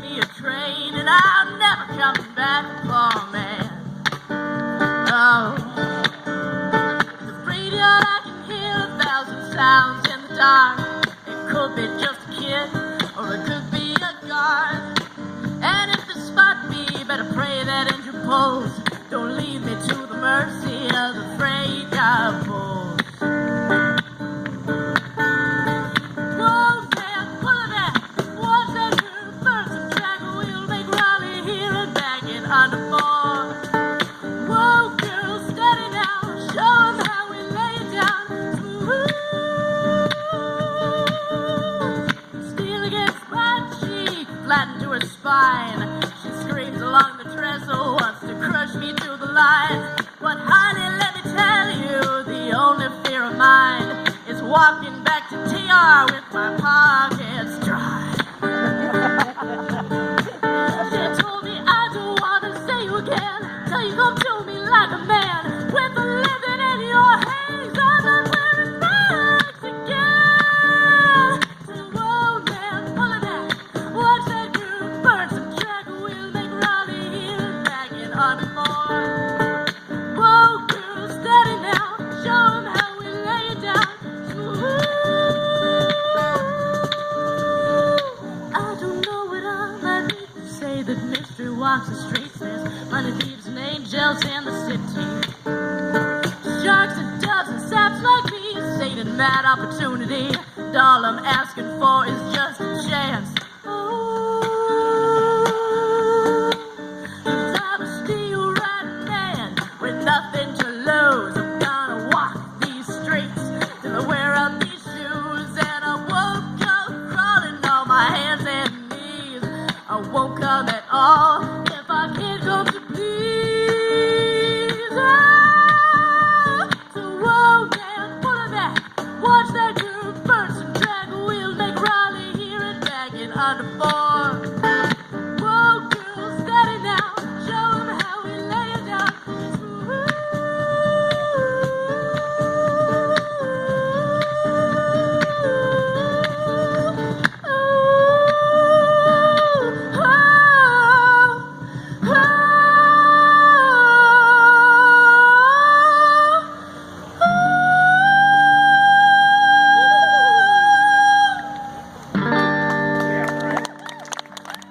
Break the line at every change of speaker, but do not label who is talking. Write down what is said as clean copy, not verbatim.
me a train, and I'm never coming back, poor man. Oh, the radio, I can hear 1,000 sounds in the dark. It could be just a kid, or it could be a guard. And if the spot me, better pray that engine pulls. Don't leave me to the mercy of the freight car bulls. Whoa, man, pull it back. Watch that curve, burn some track. We'll make Raleigh here and back in under 4. Whoa, girl, steady now. Show 'em how we lay it down. Smooth. Steel against my cheek, flattened to her spine. She screams along the trestle, wants to crush me to the line. But honey, let me tell you, the only fear of mine is walking back to TR with my pockets dry. She told me I don't want to see you again till you come to me like a man with the living in your hands. I'm not wearing bags again. So, whoa, man, pull it back. Watch that groove, burn some track. We'll make Raleigh here and back in under 4. Whoa, girl, steady now. Show 'em how we lay it down. Smooth. I don't know what I might need to say that mystery walks the streets. There's money thieves and angels in the city. Sharks and doves and saps like me. Satan mad opportunity. And all I'm asking for is just a chance. I'm a steel-riding man with nothing to lose. I'm gonna walk these streets till I wear out these shoes. And I won't go crawling on my hands and knees. I won't come at all if I can't come to please. Oh, so whoa, man, pull it back. Watch that groove, burn some track. We'll make Raleigh here and back in under 4.